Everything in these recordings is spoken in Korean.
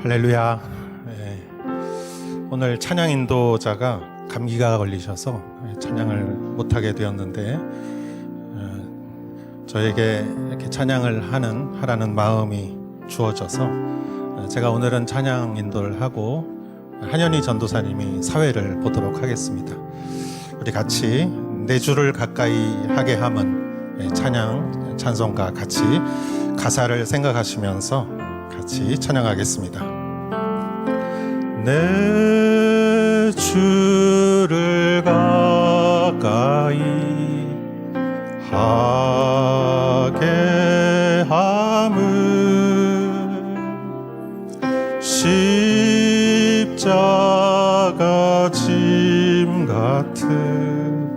할렐루야. 네. 오늘 찬양 인도자가 감기가 걸리셔서 찬양을 못하게 되었는데 저에게 이렇게 찬양을 하라는 마음이 주어져서 제가 오늘은 찬양 인도를 하고 한현희 전도사님이 사회를 보도록 하겠습니다. 우리 같이 내 주를 가까이 하게 함은 찬양 찬송가 같이 가사를 생각하시면서 같이 찬양하겠습니다. 내 주를 가까이 하게 함은 십자가 짐 같은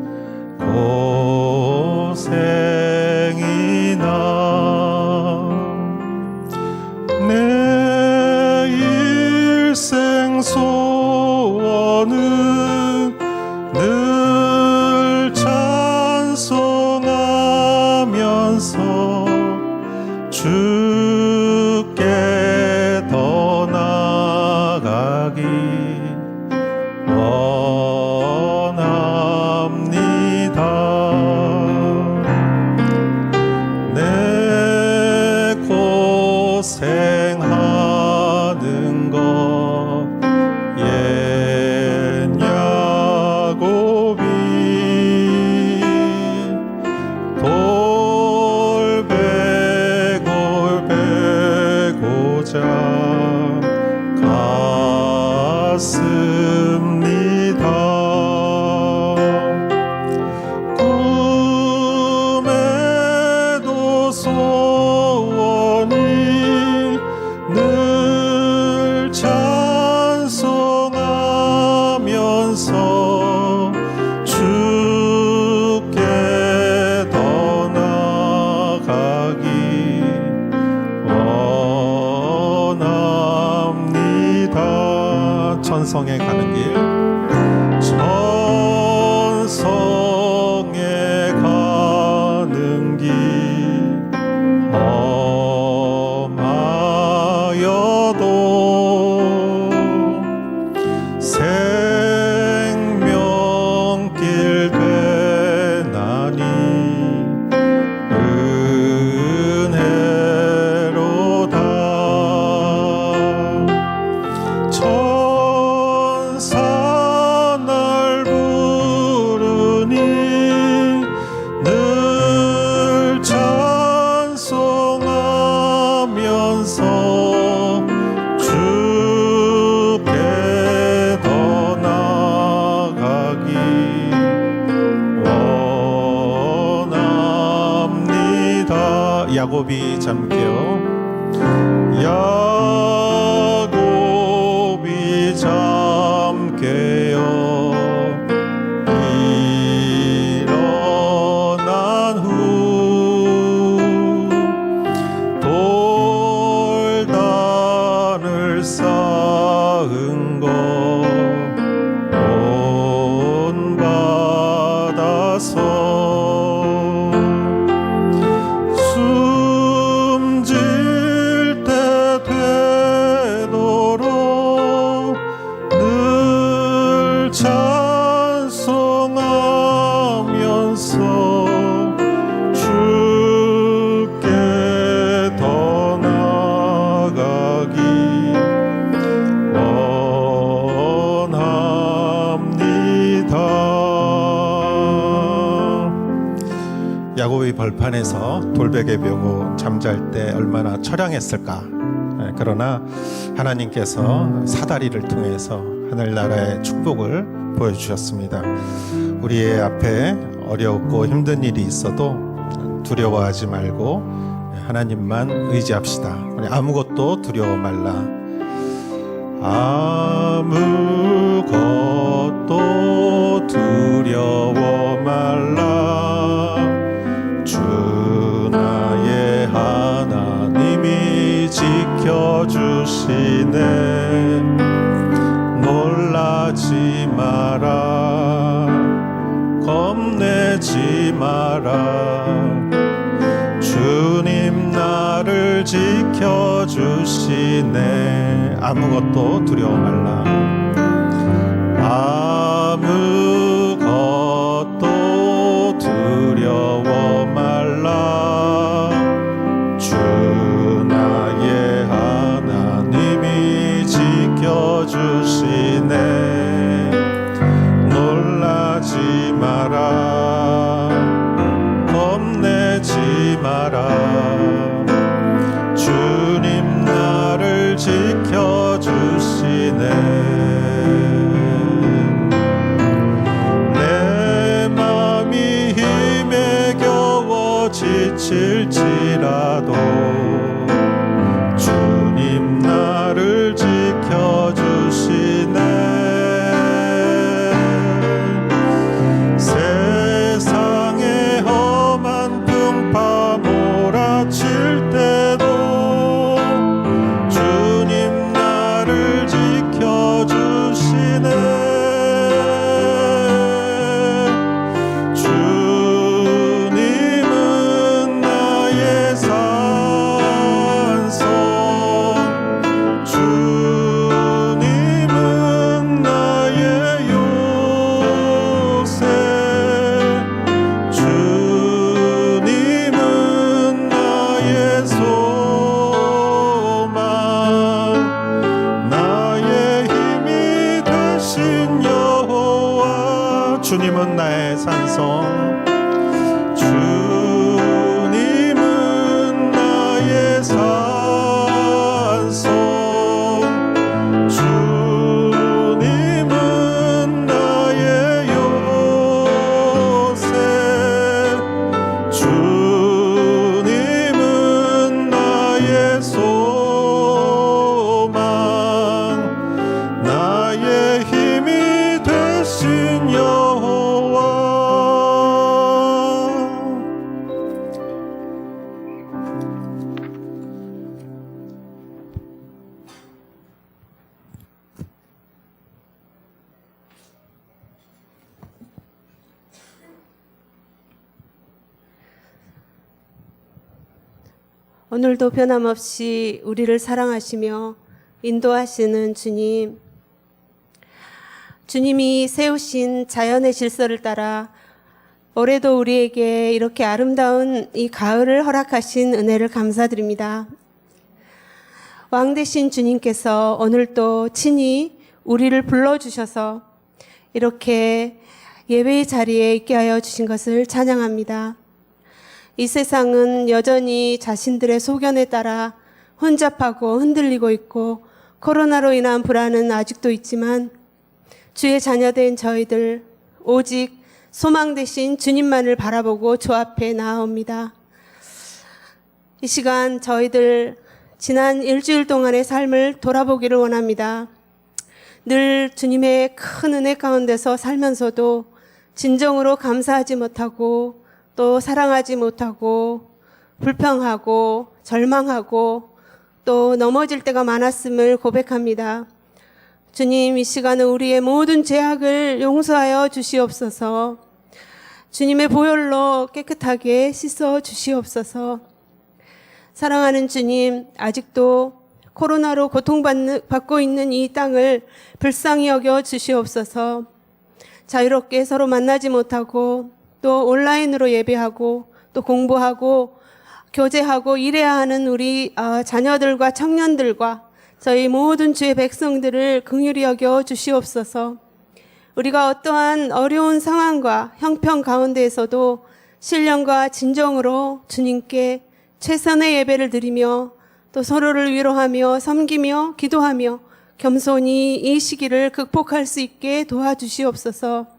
고생이나 내 일생 소원은 늘 찬송하면서 주께 더 나아가기 원합니다. 내 고생하는 것 옛 야곱이 돌베고자 갔습니다. 꿈에도 소원이 늘 찬송하면서 주께 더 나아가기 원합니다. 천성에 가는 길, 천성에 가는 길 험하여도 생명길 되나니 은혜로다. 천사 날 부르니 늘 찬송하면서 주께 더 나아가기 원합니다. 야곱이 잠겨 야곱이 잠깨어 일어난 후 돌단을 쌓은 것 본받아서 숨질 때 되도록 늘 찬송하면서 주께 더 나아가기 원합니다. 야곱이 벌판에서 돌베개 벼고 잠잘 때 얼마나 처량했을까. 그러나 하나님께서 사다리를 통해서 하늘나라의 축복을 보여주셨습니다. 우리의 앞에 어렵고 힘든 일이 있어도 두려워하지 말고 하나님만 의지합시다. 아무것도 두려워 말라. 아무것도 두려워 말라. 주 나의 하나님이 지켜주시네. 놀라지 마라. 겁내지 마라. 주님 나를 지켜 지켜주시네. 아무것도 두려워 말라. 아무것도 두려워 말라. 주 나의 하나님이 지켜주시네. 놀라지 마라. 겁내지 마라. 주님 나를 지켜주시네. 내 맘이 힘에 겨워 지칠지라도 주님 나를 지켜주시네. 세상에 험한 풍파 몰아칠 때도 주님 나를 지켜주시네. 주님은 나의 산성, 주님은 나의 요새, 주님은 나의 소망, 나의 힘이 되신 여호와. 주님은 나의 산성, 주님은 나의 산성, 주님은 나의 요새, 주님은 나의 소망, 나의 힘이 되신 여호와. 오늘도 변함없이 우리를 사랑하시며 인도하시는 주님, 주님이 세우신 자연의 질서를 따라 올해도 우리에게 이렇게 아름다운 이 가을을 허락하신 은혜를 감사드립니다. 왕 되신 주님께서 오늘도 친히 우리를 불러주셔서 이렇게 예배의 자리에 있게 하여 주신 것을 찬양합니다. 이 세상은 여전히 자신들의 소견에 따라 혼잡하고 흔들리고 있고 코로나로 인한 불안은 아직도 있지만 주의 자녀된 저희들 오직 소망 되신 주님만을 바라보고 주 앞에 나아옵니다. 이 시간 저희들 지난 일주일 동안의 삶을 돌아보기를 원합니다. 늘 주님의 큰 은혜 가운데서 살면서도 진정으로 감사하지 못하고 또 사랑하지 못하고 불평하고 절망하고 또 넘어질 때가 많았음을 고백합니다. 주님, 이 시간은 우리의 모든 죄악을 용서하여 주시옵소서. 주님의 보혈로 깨끗하게 씻어 주시옵소서. 사랑하는 주님, 아직도 코로나로 고통받고 있는 이 땅을 불쌍히 여겨 주시옵소서. 자유롭게 서로 만나지 못하고 또 온라인으로 예배하고 또 공부하고 교제하고 일해야 하는 우리 자녀들과 청년들과 저희 모든 주의 백성들을 긍휼히 여겨 주시옵소서. 우리가 어떠한 어려운 상황과 형편 가운데에서도 신령과 진정으로 주님께 최선의 예배를 드리며 또 서로를 위로하며 섬기며 기도하며 겸손히 이 시기를 극복할 수 있게 도와주시옵소서.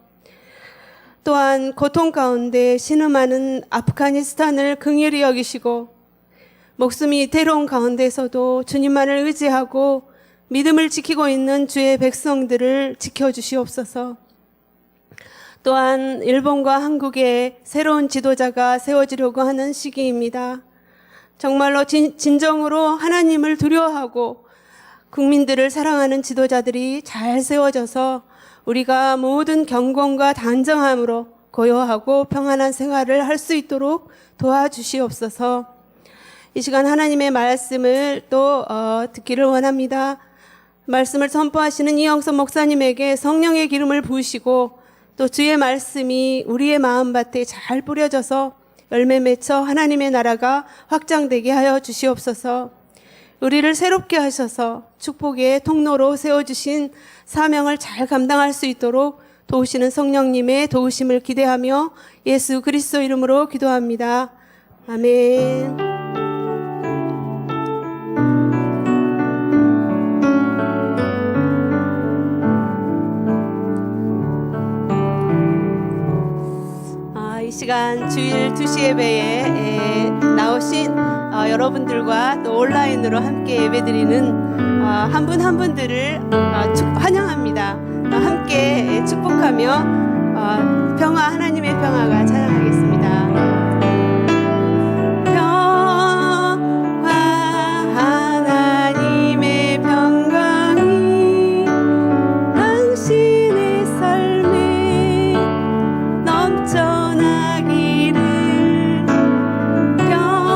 또한 고통 가운데 신음하는 아프가니스탄을 긍휼히 여기시고 목숨이 위태로운 가운데서도 주님만을 의지하고 믿음을 지키고 있는 주의 백성들을 지켜주시옵소서. 또한 일본과 한국에 새로운 지도자가 세워지려고 하는 시기입니다. 정말로 진정으로 하나님을 두려워하고 국민들을 사랑하는 지도자들이 잘 세워져서 우리가 모든 경건과 단정함으로 고요하고 평안한 생활을 할 수 있도록 도와주시옵소서. 이 시간 하나님의 말씀을 또 듣기를 원합니다. 말씀을 선포하시는 이영선 목사님에게 성령의 기름을 부으시고 또 주의 말씀이 우리의 마음밭에 잘 뿌려져서 열매 맺혀 하나님의 나라가 확장되게 하여 주시옵소서. 우리를 새롭게 하셔서 축복의 통로로 세워주신 사명을 잘 감당할 수 있도록 도우시는 성령님의 도우심을 기대하며 예수 그리스도 이름으로 기도합니다. 아멘. 이 시간 주일 2시 예배에 나오신 여러분들과 또 온라인으로 함께 예배드리는 한 분 한 분들을 환영합니다. 함께 축복하며 평화, 하나님의 평화가 찬양하겠습니다. 평화, 하나님의 평강이 당신의 삶에 넘쳐나기를. 평화,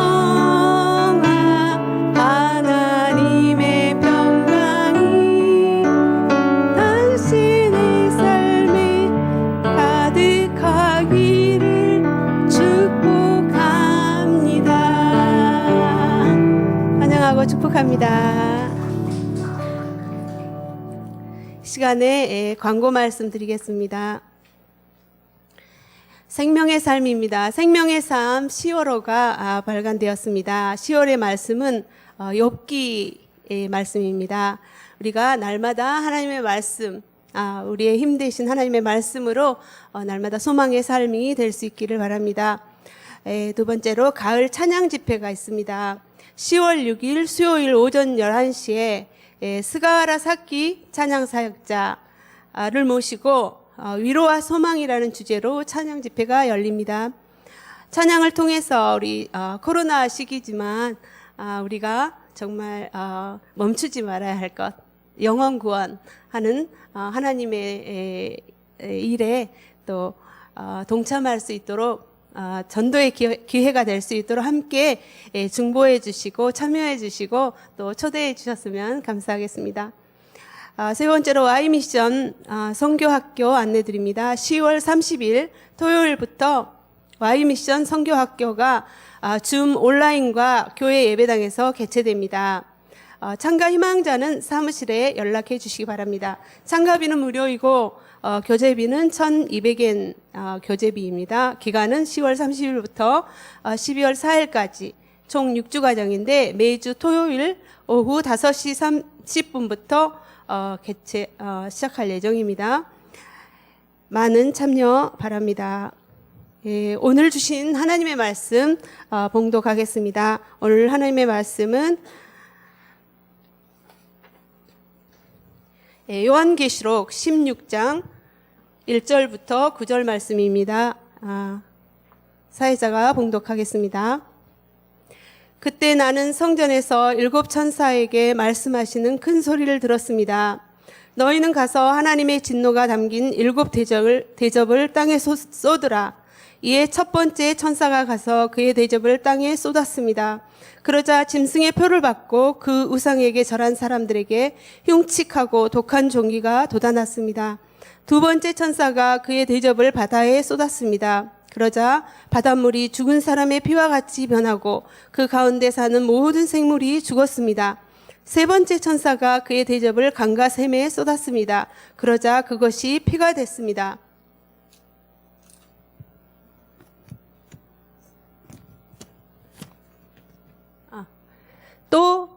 하나님의 평강이 당신의 삶에 가득하기를 축복합니다. 환영하고 축복합니다. 시간에 광고 말씀 드리겠습니다. 생명의 삶입니다. 생명의 삶 10월호가 발간되었습니다. 10월의 말씀은 욥기의 말씀입니다. 우리가 날마다 하나님의 말씀, 우리의 힘 되신 하나님의 말씀으로 날마다 소망의 삶이 될 수 있기를 바랍니다. 두 번째로 가을 찬양 집회가 있습니다. 10월 6일 수요일 오전 11시에 스가와라 사키 찬양 사역자를 모시고 위로와 소망이라는 주제로 찬양 집회가 열립니다. 찬양을 통해서 우리 코로나 시기지만 우리가 정말 멈추지 말아야 할 것, 영혼 구원하는 하나님의 일에 또 동참할 수 있도록 전도의 기회가 될 수 있도록 함께 중보해 주시고 참여해 주시고 또 초대해 주셨으면 감사하겠습니다. 세 번째로 Y미션 선교학교 안내드립니다. 10월 30일 토요일부터 Y미션 선교학교가 줌 온라인과 교회 예배당에서 개최됩니다. 참가 희망자는 사무실에 연락해 주시기 바랍니다. 참가비는 무료이고 교재비는 1,200엔 교재비입니다. 기간은 10월 30일부터 12월 4일까지 총 6주 과정인데 매주 토요일 오후 5시 30분부터 시작할 예정입니다. 많은 참여 바랍니다. 오늘 주신 하나님의 말씀 봉독하겠습니다. 오늘 하나님의 말씀은 요한계시록 16장 1절부터 9절 말씀입니다. 사회자가 봉독하겠습니다. 그때 나는 성전에서 7 천사에게 말씀하시는 큰 소리를 들었습니다. 너희는 가서 하나님의 진노가 담긴 7 대접을 땅에 쏟으라. 이에 첫 번째 천사가 가서 그의 대접을 땅에 쏟았습니다. 그러자 짐승의 표를 받고 그 우상에게 절한 사람들에게 흉측하고 독한 종기가 돋아났습니다. 두 번째 천사가 그의 대접을 바다에 쏟았습니다. 그러자 바닷물이 죽은 사람의 피와 같이 변하고 그 가운데 사는 모든 생물이 죽었습니다. 세 번째 천사가 그의 대접을 강과 샘에 쏟았습니다. 그러자 그것이 피가 됐습니다. 또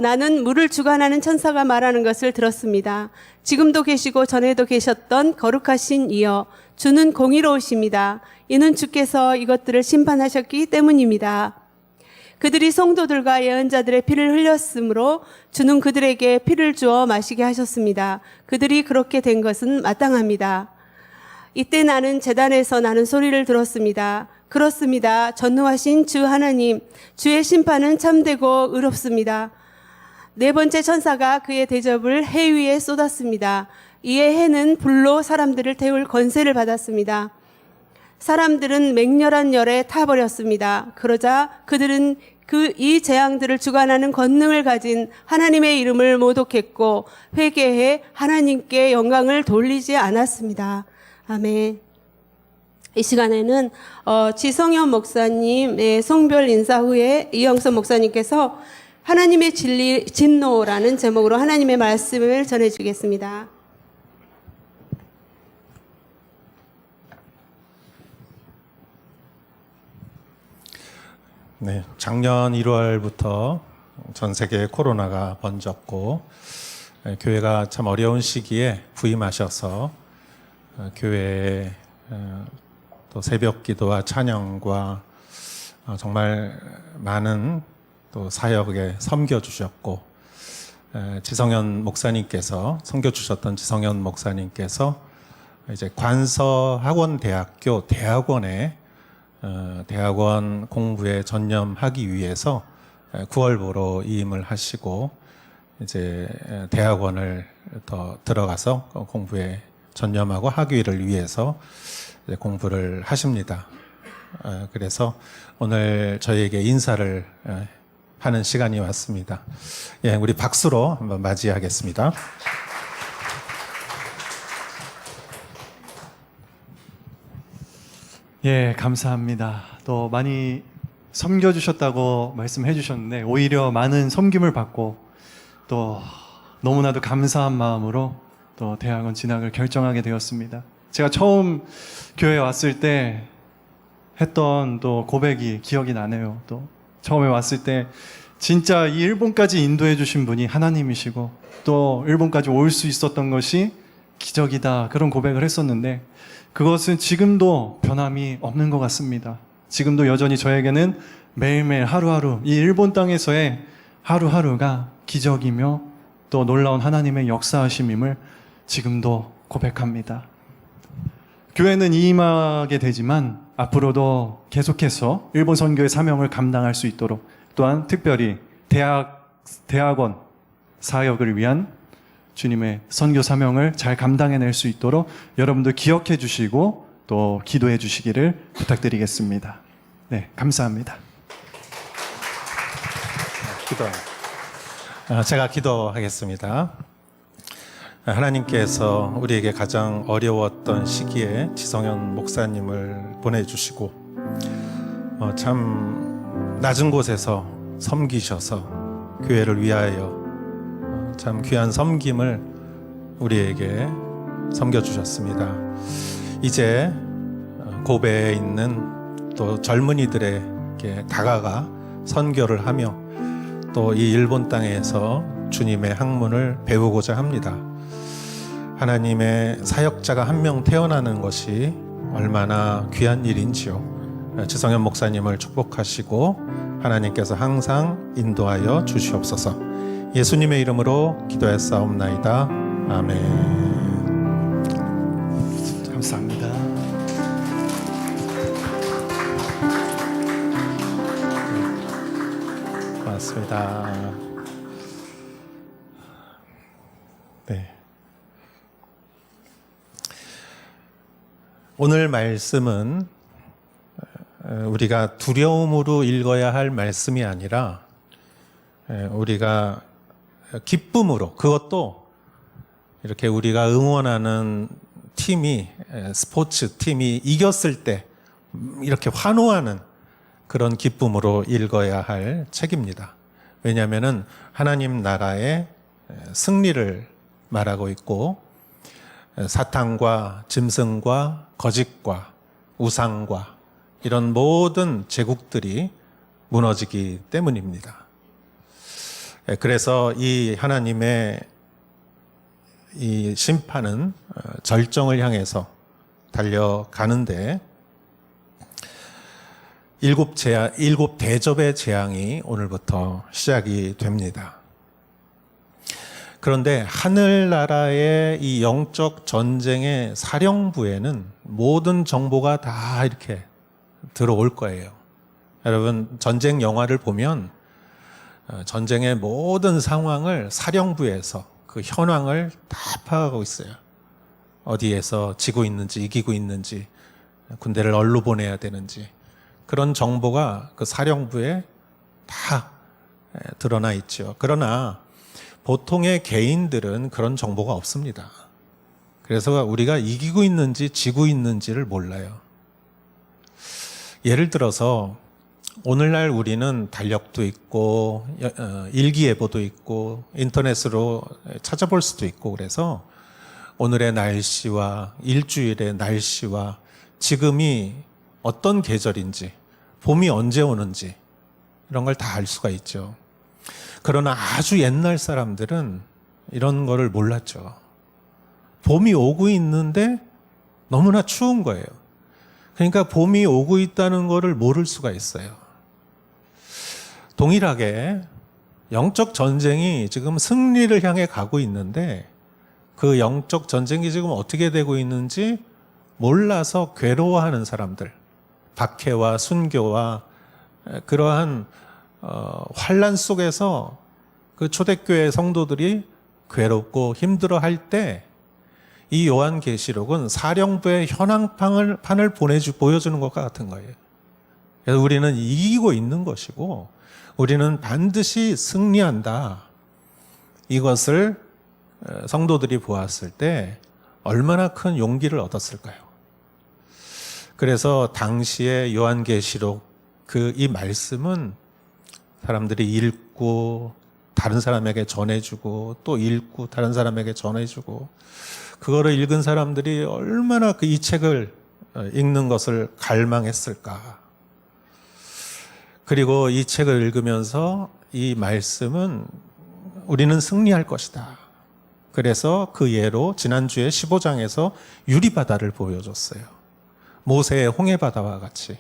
나는 물을 주관하는 천사가 말하는 것을 들었습니다. 지금도 계시고 전에도 계셨던 거룩하신 이여, 주는 공의로우십니다. 이는 주께서 이것들을 심판하셨기 때문입니다. 그들이 성도들과 예언자들의 피를 흘렸으므로 주는 그들에게 피를 주어 마시게 하셨습니다. 그들이 그렇게 된 것은 마땅합니다. 이때 나는 제단에서 나는 소리를 들었습니다. 그렇습니다. 전능하신 주 하나님, 주의 심판은 참되고 의롭습니다. 네 번째 천사가 그의 대접을 해 위에 쏟았습니다. 이에 해는 불로 사람들을 태울 권세를 받았습니다. 사람들은 맹렬한 열에 타버렸습니다. 그러자 그들은 이 재앙들을 주관하는 권능을 가진 하나님의 이름을 모독했고 회개해 하나님께 영광을 돌리지 않았습니다. 아멘. 이 시간에는 지성현 목사님의 송별 인사 후에 이영선 목사님께서 하나님의 진노라는 제목으로 하나님의 말씀을 전해주겠습니다. 네, 작년 1월부터 전 세계에 코로나가 번졌고 교회가 참 어려운 시기에 부임하셔서 교회에 또 새벽 기도와 찬양과 정말 많은 또 사역에 섬겨주셨고 지성현 목사님께서 섬겨주셨던 지성현 목사님께서 이제 관서학원대학교 대학원에 대학원 공부에 전념하기 위해서 9월부로 이임을 하시고 이제 대학원을 더 들어가서 공부에 전념하고 학위를 위해서 이제 공부를 하십니다. 그래서 오늘 저희에게 인사를 하는 시간이 왔습니다. 예, 우리 박수로 한번 맞이하겠습니다. 예, 감사합니다. 또 많이 섬겨주셨다고 말씀해 주셨는데 오히려 많은 섬김을 받고 또 너무나도 감사한 마음으로 또 대학원 진학을 결정하게 되었습니다. 제가 처음 교회에 왔을 때 했던 또 고백이 기억이 나네요. 또 처음에 왔을 때 진짜 이 일본까지 인도해 주신 분이 하나님이시고 또 일본까지 올 수 있었던 것이 기적이다, 그런 고백을 했었는데 그것은 지금도 변함이 없는 것 같습니다. 지금도 여전히 저에게는 매일매일 하루하루 이 일본 땅에서의 하루하루가 기적이며 또 놀라운 하나님의 역사하심임을 지금도 고백합니다. 교회는 이임하게 되지만 앞으로도 계속해서 일본 선교의 사명을 감당할 수 있도록, 또한 특별히 대학원 사역을 위한 주님의 선교 사명을 잘 감당해낼 수 있도록 여러분들 기억해 주시고 또 기도해 주시기를 부탁드리겠습니다. 네, 감사합니다. 제가 기도하겠습니다. 하나님께서 우리에게 가장 어려웠던 시기에 지성현 목사님을 보내주시고 참 낮은 곳에서 섬기셔서 교회를 위하여 참 귀한 섬김을 우리에게 섬겨주셨습니다. 이제 고베에 있는 또 젊은이들에게 다가가 선교를 하며 또 이 일본 땅에서 주님의 학문을 배우고자 합니다. 하나님의 사역자가 한 명 태어나는 것이 얼마나 귀한 일인지요. 지성현 목사님을 축복하시고 하나님께서 항상 인도하여 주시옵소서. 예수님의 이름으로 기도했사옵나이다. 아멘. 감사합니다. 고맙습니다. 네. 오늘 말씀은 우리가 두려움으로 읽어야 할 말씀이 아니라 우리가 기쁨으로, 그것도 이렇게 우리가 응원하는 팀이, 스포츠 팀이 이겼을 때 이렇게 환호하는 그런 기쁨으로 읽어야 할 책입니다. 왜냐하면 하나님 나라의 승리를 말하고 있고 사탄과 짐승과 거짓과 우상과 이런 모든 제국들이 무너지기 때문입니다. 그래서 이 하나님의 이 심판은 절정을 향해서 달려가는데 일곱 대접의 재앙이 오늘부터 시작이 됩니다. 그런데 하늘나라의 이 영적 전쟁의 사령부에는 모든 정보가 다 이렇게 들어올 거예요. 여러분, 전쟁 영화를 보면 전쟁의 모든 상황을 사령부에서 그 현황을 다 파악하고 있어요. 어디에서 지고 있는지, 이기고 있는지, 군대를 어디로 보내야 되는지, 그런 정보가 그 사령부에 다 드러나 있죠. 그러나 보통의 개인들은 그런 정보가 없습니다. 그래서 우리가 이기고 있는지 지고 있는지를 몰라요. 예를 들어서 오늘날 우리는 달력도 있고 일기예보도 있고 인터넷으로 찾아볼 수도 있고, 그래서 오늘의 날씨와 일주일의 날씨와 지금이 어떤 계절인지, 봄이 언제 오는지 이런 걸 다 알 수가 있죠. 그러나 아주 옛날 사람들은 이런 거를 몰랐죠. 봄이 오고 있는데 너무나 추운 거예요. 그러니까 봄이 오고 있다는 거를 모를 수가 있어요. 동일하게 영적 전쟁이 지금 승리를 향해 가고 있는데 그 영적 전쟁이 지금 어떻게 되고 있는지 몰라서 괴로워하는 사람들, 박해와 순교와 그러한 환란 속에서 그 초대교회 성도들이 괴롭고 힘들어할 때 이 요한계시록은 사령부의 현황판을 보여주는 것과 같은 거예요. 그래서 우리는 이기고 있는 것이고 우리는 반드시 승리한다. 이것을 성도들이 보았을 때 얼마나 큰 용기를 얻었을까요? 그래서 당시에 요한계시록 이 말씀은 사람들이 읽고 다른 사람에게 전해주고 또 읽고 다른 사람에게 전해주고, 그거를 읽은 사람들이 얼마나 이 책을 읽는 것을 갈망했을까. 그리고 이 책을 읽으면서 이 말씀은 우리는 승리할 것이다. 그래서 그 예로 지난주에 15장에서 유리바다를 보여줬어요. 모세의 홍해바다와 같이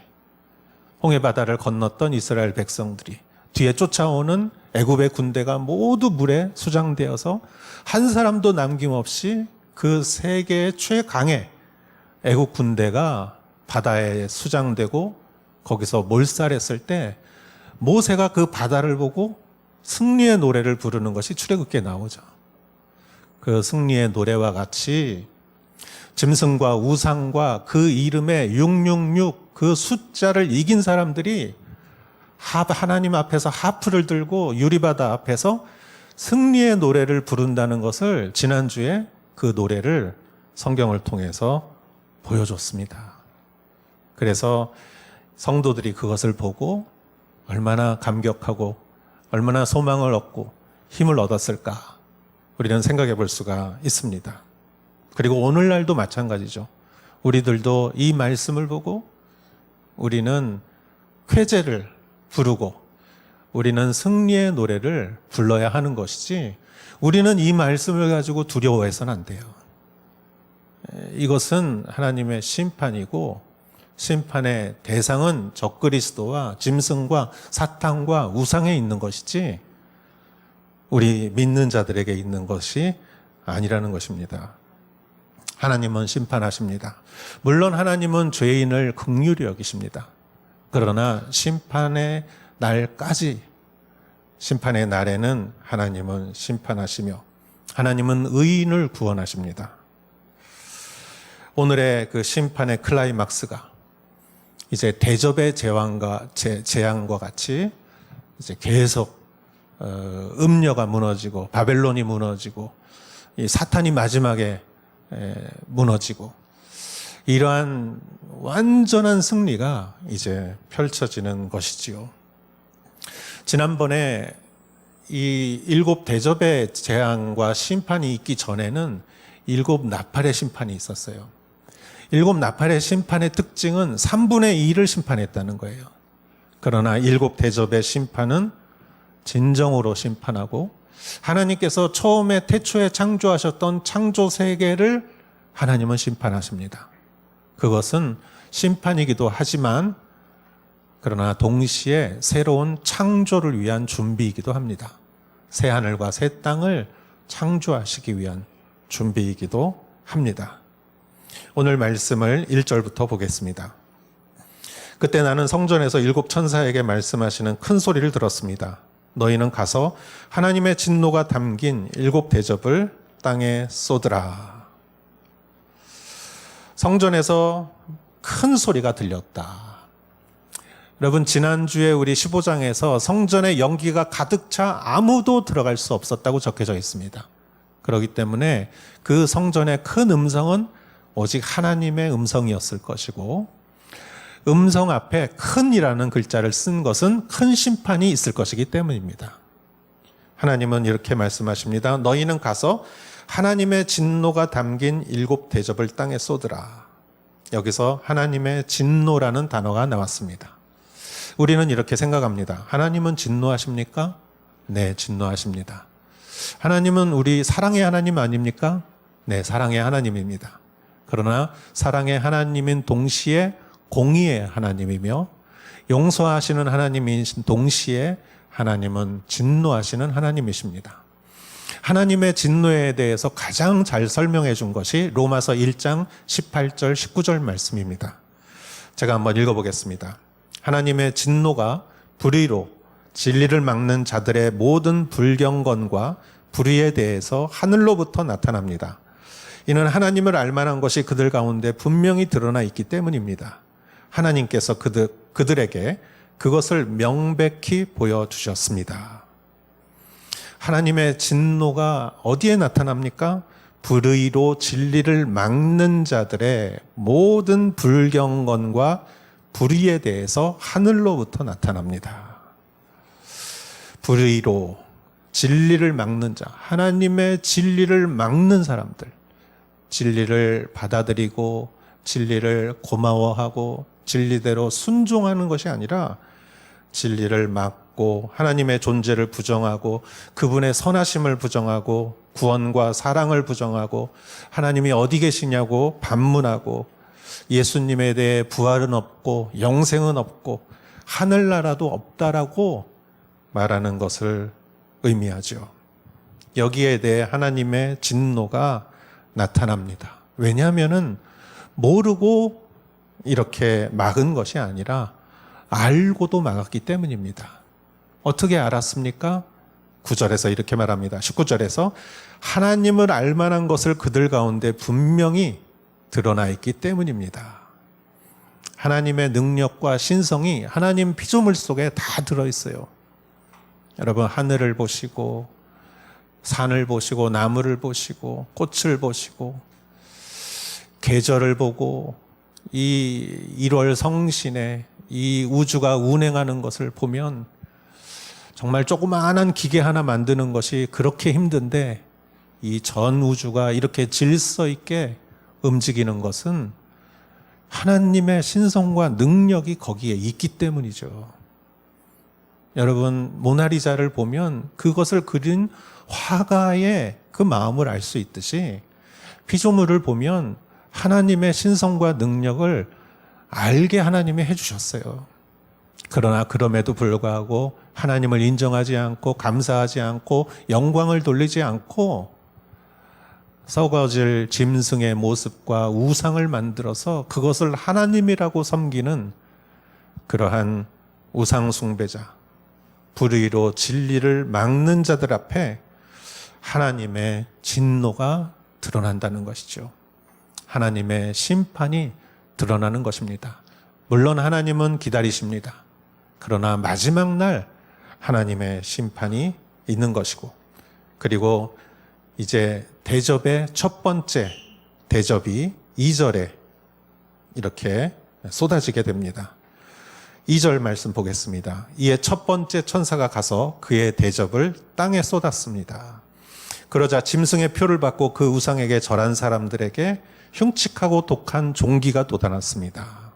홍해바다를 건넜던 이스라엘 백성들이 뒤에 쫓아오는 애굽의 군대가 모두 물에 수장되어서 한 사람도 남김없이 그 세계의 최강의 애국 군대가 바다에 수장되고 거기서 몰살했을 때 모세가 그 바다를 보고 승리의 노래를 부르는 것이 출애굽기에 나오죠. 그 승리의 노래와 같이 짐승과 우상과 그 이름의 666 그 숫자를 이긴 사람들이 하나님 앞에서 하프를 들고 유리바다 앞에서 승리의 노래를 부른다는 것을 지난주에 그 노래를 성경을 통해서 보여줬습니다. 그래서 성도들이 그것을 보고 얼마나 감격하고 얼마나 소망을 얻고 힘을 얻었을까 우리는 생각해 볼 수가 있습니다. 그리고 오늘날도 마찬가지죠. 우리들도 이 말씀을 보고 우리는 쾌제를 부르고 우리는 승리의 노래를 불러야 하는 것이지, 우리는 이 말씀을 가지고 두려워해서는 안 돼요. 이것은 하나님의 심판이고 심판의 대상은 적그리스도와 짐승과 사탄과 우상에 있는 것이지 우리 믿는 자들에게 있는 것이 아니라는 것입니다. 하나님은 심판하십니다. 물론 하나님은 죄인을 긍휼히 여기십니다. 그러나 심판의 날까지, 심판의 날에는 하나님은 심판하시며 하나님은 의인을 구원하십니다. 오늘의 그 심판의 클라이막스가 이제 대접의 재앙과 같이 이제 계속 음녀가 무너지고 바벨론이 무너지고 이 사탄이 마지막에 무너지고 이러한 완전한 승리가 이제 펼쳐지는 것이지요. 지난번에 이 7 대접의 재앙과 심판이 있기 전에는 7 나팔의 심판이 있었어요. 7 나팔의 심판의 특징은 3분의 2를 심판했다는 거예요. 그러나 7 대접의 심판은 진정으로 심판하고 하나님께서 처음에 태초에 창조하셨던 창조 세계를 하나님은 심판하십니다. 그것은 심판이기도 하지만 그러나 동시에 새로운 창조를 위한 준비이기도 합니다. 새 하늘과 새 땅을 창조하시기 위한 준비이기도 합니다. 오늘 말씀을 1절부터 보겠습니다. 그때 나는 성전에서 7 천사에게 말씀하시는 큰 소리를 들었습니다. 너희는 가서 하나님의 진노가 담긴 7 대접을 땅에 쏟으라. 성전에서 큰 소리가 들렸다. 여러분, 지난주에 우리 15장에서 성전에 연기가 가득 차 아무도 들어갈 수 없었다고 적혀져 있습니다. 그렇기 때문에 그 성전의 큰 음성은 오직 하나님의 음성이었을 것이고, 음성 앞에 큰이라는 글자를 쓴 것은 큰 심판이 있을 것이기 때문입니다. 하나님은 이렇게 말씀하십니다. 너희는 가서 하나님의 진노가 담긴 7 대접을 땅에 쏟으라. 여기서 하나님의 진노라는 단어가 나왔습니다. 우리는 이렇게 생각합니다. 하나님은 진노하십니까? 네, 진노하십니다. 하나님은 우리 사랑의 하나님 아닙니까? 네, 사랑의 하나님입니다. 그러나 사랑의 하나님인 동시에 공의의 하나님이며 용서하시는 하나님인 동시에 하나님은 진노하시는 하나님이십니다. 하나님의 진노에 대해서 가장 잘 설명해 준 것이 로마서 1장 18절 19절 말씀입니다. 제가 한번 읽어보겠습니다. 하나님의 진노가 불의로 진리를 막는 자들의 모든 불경건과 불의에 대해서 하늘로부터 나타납니다. 이는 하나님을 알만한 것이 그들 가운데 분명히 드러나 있기 때문입니다. 하나님께서 그들에게 그것을 명백히 보여주셨습니다. 하나님의 진노가 어디에 나타납니까? 불의로 진리를 막는 자들의 모든 불경건과 불의에 대해서 하늘로부터 나타납니다. 불의로 진리를 막는 자, 하나님의 진리를 막는 사람들, 진리를 받아들이고 진리를 고마워하고 진리대로 순종하는 것이 아니라 진리를 막고 하나님의 존재를 부정하고 그분의 선하심을 부정하고 구원과 사랑을 부정하고 하나님이 어디 계시냐고 반문하고 예수님에 대해 부활은 없고 영생은 없고 하늘나라도 없다라고 말하는 것을 의미하죠. 여기에 대해 하나님의 진노가 나타납니다. 왜냐하면은 모르고 이렇게 막은 것이 아니라 알고도 막았기 때문입니다. 어떻게 알았습니까? 9절에서 이렇게 말합니다. 19절에서 하나님을 알만한 것을 그들 가운데 분명히 드러나 있기 때문입니다. 하나님의 능력과 신성이 하나님 피조물 속에 다 들어있어요. 여러분, 하늘을 보시고 산을 보시고 나무를 보시고 꽃을 보시고 계절을 보고 이 1월 성신에 이 우주가 운행하는 것을 보면 정말 조그마한 기계 하나 만드는 것이 그렇게 힘든데 이 전 우주가 이렇게 질서 있게 움직이는 것은 하나님의 신성과 능력이 거기에 있기 때문이죠. 여러분, 모나리자를 보면 그것을 그린 화가의 그 마음을 알 수 있듯이 피조물을 보면 하나님의 신성과 능력을 알게 하나님이 해주셨어요. 그러나 그럼에도 불구하고 하나님을 인정하지 않고 감사하지 않고 영광을 돌리지 않고 썩어질 짐승의 모습과 우상을 만들어서 그것을 하나님이라고 섬기는 그러한 우상 숭배자, 불의로 진리를 막는 자들 앞에 하나님의 진노가 드러난다는 것이죠. 하나님의 심판이 드러나는 것입니다. 물론 하나님은 기다리십니다. 그러나 마지막 날 하나님의 심판이 있는 것이고, 그리고 이제 대접의 첫 번째 대접이 2절에 이렇게 쏟아지게 됩니다. 2절 말씀 보겠습니다. 이에 첫 번째 천사가 가서 그의 대접을 땅에 쏟았습니다. 그러자 짐승의 표를 받고 그 우상에게 절한 사람들에게 흉측하고 독한 종기가 돋아났습니다.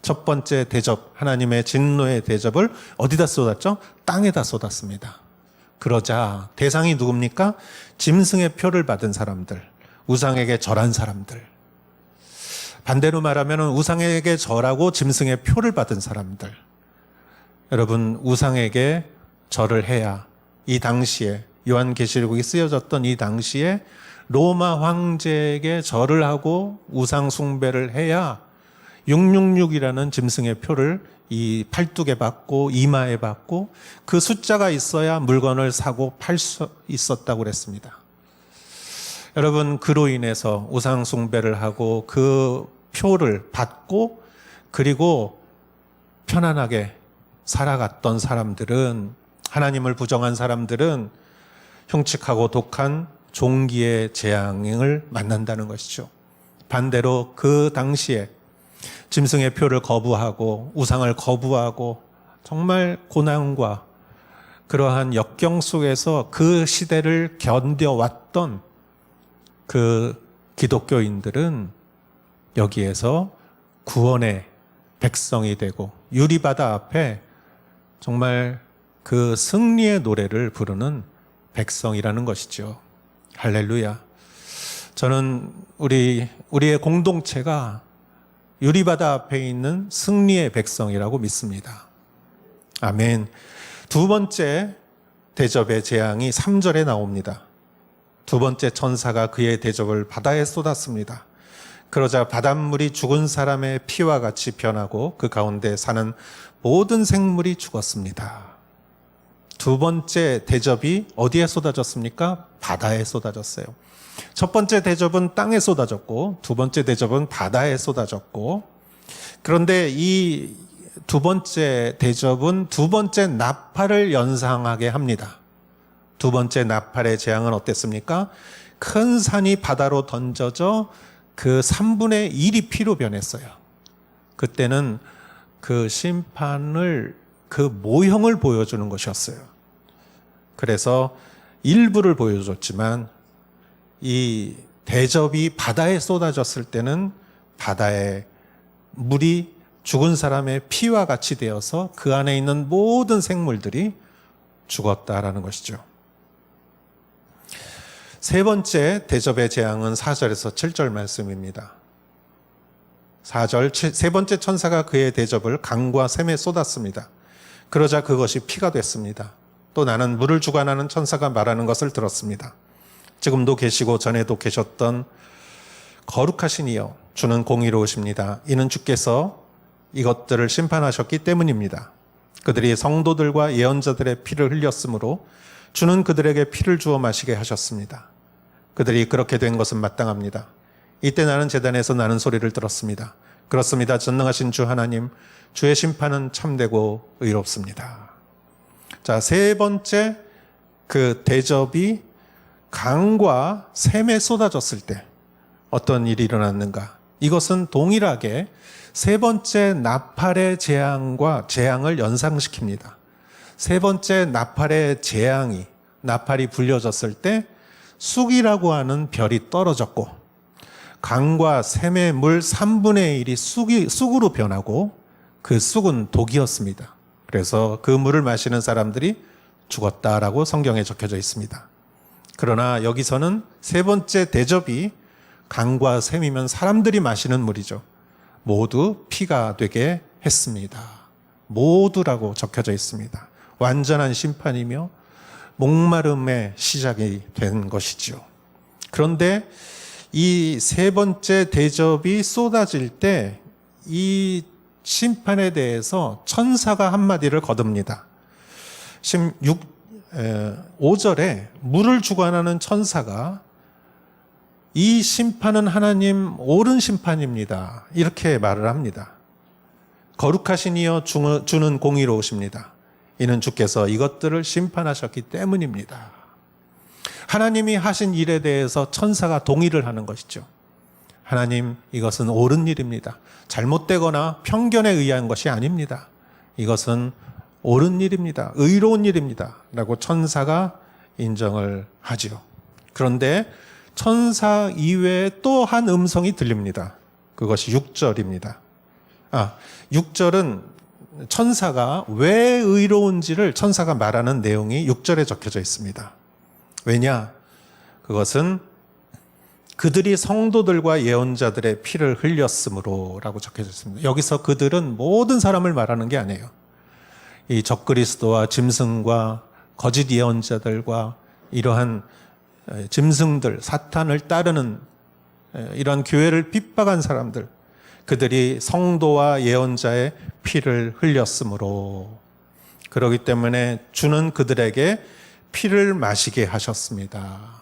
첫 번째 대접, 하나님의 진노의 대접을 어디다 쏟았죠? 땅에다 쏟았습니다. 그러자 대상이 누굽니까? 짐승의 표를 받은 사람들, 우상에게 절한 사람들. 반대로 말하면 우상에게 절하고 짐승의 표를 받은 사람들. 여러분, 우상에게 절을 해야 이 당시에 요한계시록이 쓰여졌던 이 당시에 로마 황제에게 절을 하고 우상 숭배를 해야 666이라는 짐승의 표를 이 팔뚝에 받고 이마에 받고 그 숫자가 있어야 물건을 사고 팔 수 있었다고 그랬습니다. 여러분, 그로 인해서 우상 숭배를 하고 그 표를 받고 그리고 편안하게 살아갔던 사람들은, 하나님을 부정한 사람들은 흉측하고 독한 종기의 재앙을 만난다는 것이죠. 반대로 그 당시에 짐승의 표를 거부하고 우상을 거부하고 정말 고난과 그러한 역경 속에서 그 시대를 견뎌왔던 그 기독교인들은 여기에서 구원의 백성이 되고 유리바다 앞에 정말 그 승리의 노래를 부르는 백성이라는 것이죠. 할렐루야. 저는 우리의 공동체가 유리바다 앞에 있는 승리의 백성이라고 믿습니다. 아멘. 두 번째 대접의 재앙이 3절에 나옵니다. 두 번째 천사가 그의 대접을 바다에 쏟았습니다. 그러자 바닷물이 죽은 사람의 피와 같이 변하고 그 가운데 사는 모든 생물이 죽었습니다. 두 번째 대접이 어디에 쏟아졌습니까? 바다에 쏟아졌어요. 첫 번째 대접은 땅에 쏟아졌고 두 번째 대접은 바다에 쏟아졌고, 그런데 이 두 번째 대접은 두 번째 나팔을 연상하게 합니다. 두 번째 나팔의 재앙은 어땠습니까? 큰 산이 바다로 던져져 그 3분의 1이 피로 변했어요. 그때는 그 심판을, 그 모형을 보여주는 것이었어요. 그래서 일부를 보여줬지만 이 대접이 바다에 쏟아졌을 때는 바다의 물이 죽은 사람의 피와 같이 되어서 그 안에 있는 모든 생물들이 죽었다라는 것이죠. 세 번째 대접의 재앙은 4절에서 7절 말씀입니다. 4절, 세 번째 천사가 그의 대접을 강과 샘에 쏟았습니다. 그러자 그것이 피가 됐습니다. 또 나는 물을 주관하는 천사가 말하는 것을 들었습니다. 지금도 계시고 전에도 계셨던 거룩하신 이여, 주는 공의로우십니다. 이는 주께서 이것들을 심판하셨기 때문입니다. 그들이 성도들과 예언자들의 피를 흘렸으므로 주는 그들에게 피를 주어 마시게 하셨습니다. 그들이 그렇게 된 것은 마땅합니다. 이때 나는 제단에서 나는 소리를 들었습니다. 그렇습니다. 전능하신 주 하나님, 주의 심판은 참되고 의롭습니다. 자, 세 번째 그 대접이 강과 샘에 쏟아졌을 때 어떤 일이 일어났는가? 이것은 동일하게 세 번째 나팔의 재앙과 재앙을 연상시킵니다. 세 번째 나팔의 재앙이, 나팔이 불려졌을 때 쑥이라고 하는 별이 떨어졌고 강과 샘의 물 3분의 1이 쑥으로 변하고 그 쑥은 독이었습니다. 그래서 그 물을 마시는 사람들이 죽었다라고 성경에 적혀져 있습니다. 그러나 여기서는 세 번째 대접이 강과 샘이면 사람들이 마시는 물이죠. 모두 피가 되게 했습니다. 모두라고 적혀져 있습니다. 완전한 심판이며 목마름의 시작이 된 것이죠. 그런데 이 세 번째 대접이 쏟아질 때 이 심판에 대해서 천사가 한마디를 거둡니다. 5절에 물을 주관하는 천사가 이 심판은 하나님 옳은 심판입니다. 이렇게 말을 합니다. 거룩하신 이여 주는 공의로우십니다. 이는 주께서 이것들을 심판하셨기 때문입니다. 하나님이 하신 일에 대해서 천사가 동의를 하는 것이죠. 하나님, 이것은 옳은 일입니다. 잘못되거나 편견에 의한 것이 아닙니다. 이것은 옳은 일입니다. 의로운 일입니다. 라고 천사가 인정을 하죠. 그런데 천사 이외에 또 한 음성이 들립니다. 그것이 6절입니다. 6절은 천사가 왜 의로운지를 천사가 말하는 내용이 6절에 적혀져 있습니다. 왜냐? 그것은 그들이 성도들과 예언자들의 피를 흘렸으므로 라고 적혀져 있습니다. 여기서 그들은 모든 사람을 말하는 게 아니에요. 이 적그리스도와 짐승과 거짓 예언자들과 이러한 짐승들, 사탄을 따르는 이러한 교회를 핍박한 사람들, 그들이 성도와 예언자의 피를 흘렸으므로, 그렇기 때문에 주는 그들에게 피를 마시게 하셨습니다.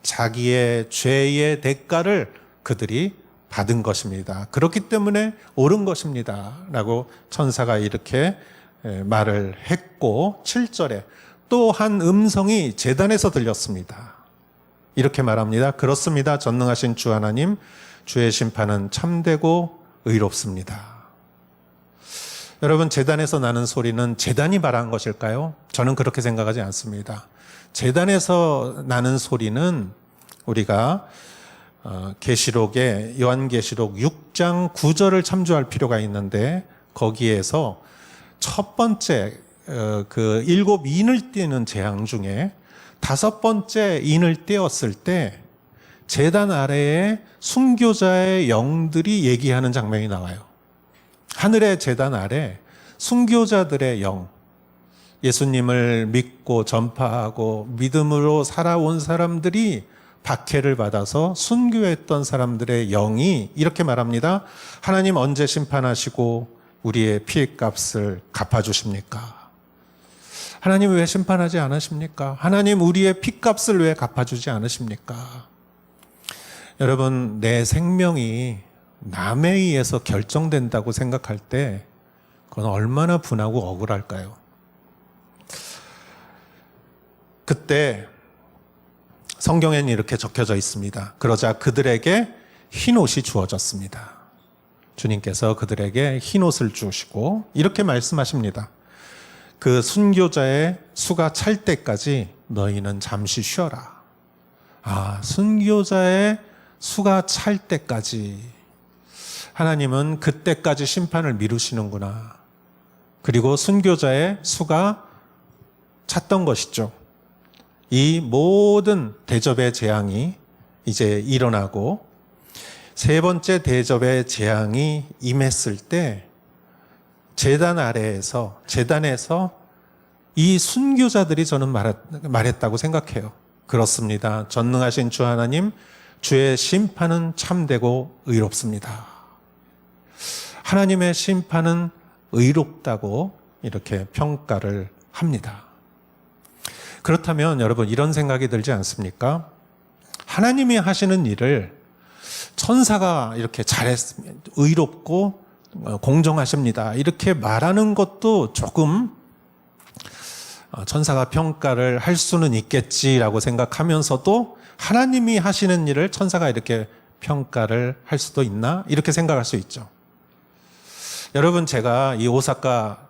자기의 죄의 대가를 그들이 받은 것입니다. 그렇기 때문에 옳은 것입니다. 라고 천사가 이렇게 말을 했고 7절에 또 한 음성이 제단에서 들렸습니다. 이렇게 말합니다. 그렇습니다. 전능하신 주 하나님, 주의 심판은 참되고 의롭습니다. 여러분, 제단에서 나는 소리는 제단이 말한 것일까요? 저는 그렇게 생각하지 않습니다. 제단에서 나는 소리는 우리가 계시록에 요한계시록 6장 9절을 참조할 필요가 있는데 거기에서 첫 번째 그 7 인을 띄는 재앙 중에 5번째 인을 띄었을 때 제단 아래에 순교자의 영들이 얘기하는 장면이 나와요. 하늘의 제단 아래 순교자들의 영, 예수님을 믿고 전파하고 믿음으로 살아온 사람들이 박해를 받아서 순교했던 사람들의 영이 이렇게 말합니다. 하나님 언제 심판하시고 우리의 피값을 갚아주십니까? 하나님 왜 심판하지 않으십니까? 하나님 우리의 피값을 왜 갚아주지 않으십니까? 여러분, 내 생명이 남에 의해서 결정된다고 생각할 때 그건 얼마나 분하고 억울할까요? 그때 성경에는 이렇게 적혀져 있습니다. 그러자 그들에게 흰 옷이 주어졌습니다. 주님께서 그들에게 흰 옷을 주시고 이렇게 말씀하십니다. 그 순교자의 수가 찰 때까지 너희는 잠시 쉬어라. 순교자의 수가 찰 때까지. 하나님은 그때까지 심판을 미루시는구나. 그리고 순교자의 수가 찼던 것이죠. 이 모든 대접의 재앙이 이제 일어나고 세 번째 대접의 재앙이 임했을 때 제단에서 이 순교자들이 저는 말했다고 생각해요. 그렇습니다. 전능하신 주 하나님, 주의 심판은 참되고 의롭습니다. 하나님의 심판은 의롭다고 이렇게 평가를 합니다. 그렇다면 여러분 이런 생각이 들지 않습니까? 하나님이 하시는 일을 천사가 이렇게 의롭고 공정하십니다. 이렇게 말하는 것도 조금 천사가 평가를 할 수는 있겠지라고 생각하면서도 하나님이 하시는 일을 천사가 이렇게 평가를 할 수도 있나? 이렇게 생각할 수 있죠. 여러분, 제가 이 오사카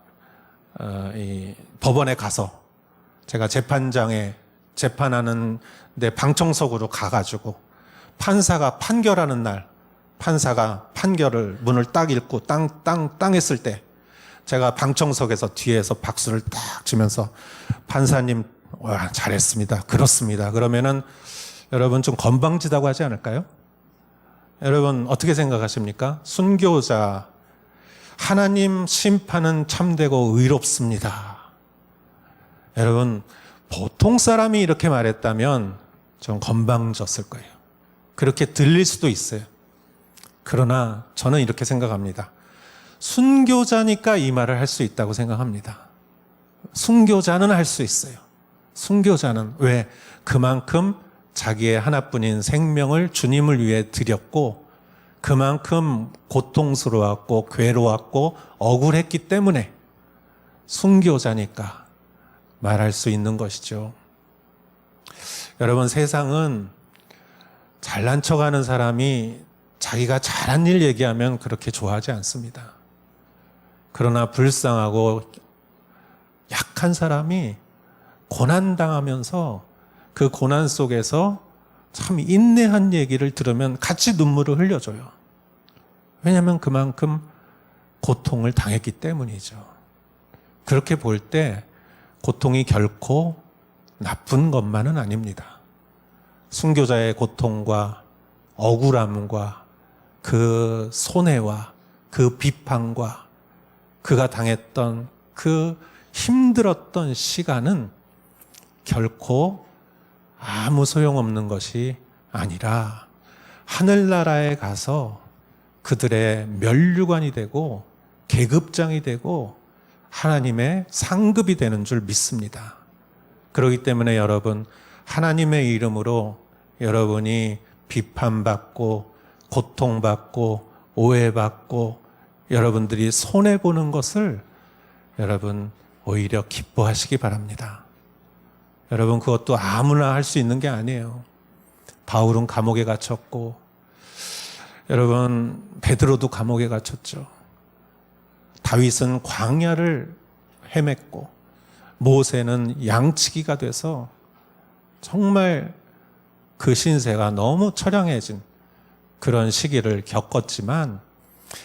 이 법원에 가서 제가 재판장에 재판하는 데 방청석으로 가가지고 판사가 판결하는 날, 판사가 판결을 문을 딱 읽고 땅 했을 때 제가 방청석에서 뒤에서 박수를 딱 치면서 판사님, 와, 잘했습니다. 그렇습니다. 그러면은 여러분 좀 건방지다고 하지 않을까요? 여러분 어떻게 생각하십니까? 순교자, 하나님 심판은 참되고 의롭습니다. 여러분, 보통 사람이 이렇게 말했다면 좀 건방졌을 거예요. 그렇게 들릴 수도 있어요. 그러나 저는 이렇게 생각합니다. 순교자니까 이 말을 할 수 있다고 생각합니다. 순교자는 할 수 있어요. 순교자는 왜? 그만큼 자기의 하나뿐인 생명을 주님을 위해 드렸고 그만큼 고통스러웠고 괴로웠고 억울했기 때문에 순교자니까 말할 수 있는 것이죠. 여러분, 세상은 잘난 척하는 사람이 자기가 잘한 일 얘기하면 그렇게 좋아하지 않습니다. 그러나 불쌍하고 약한 사람이 고난당하면서 그 고난 속에서 참 인내한 얘기를 들으면 같이 눈물을 흘려줘요. 왜냐하면 그만큼 고통을 당했기 때문이죠. 그렇게 볼 때 고통이 결코 나쁜 것만은 아닙니다. 순교자의 고통과 억울함과 그 손해와 그 비판과 그가 당했던 그 힘들었던 시간은 결코 아무 소용없는 것이 아니라 하늘나라에 가서 그들의 면류관이 되고 계급장이 되고 하나님의 상급이 되는 줄 믿습니다. 그렇기 때문에 여러분, 하나님의 이름으로 여러분이 비판받고 고통받고 오해받고 여러분들이 손해보는 것을 여러분 오히려 기뻐하시기 바랍니다. 여러분 그것도 아무나 할 수 있는 게 아니에요. 바울은 감옥에 갇혔고 여러분 베드로도 감옥에 갇혔죠. 다윗은 광야를 헤맸고 모세는 양치기가 돼서 정말 그 신세가 너무 처량해진 그런 시기를 겪었지만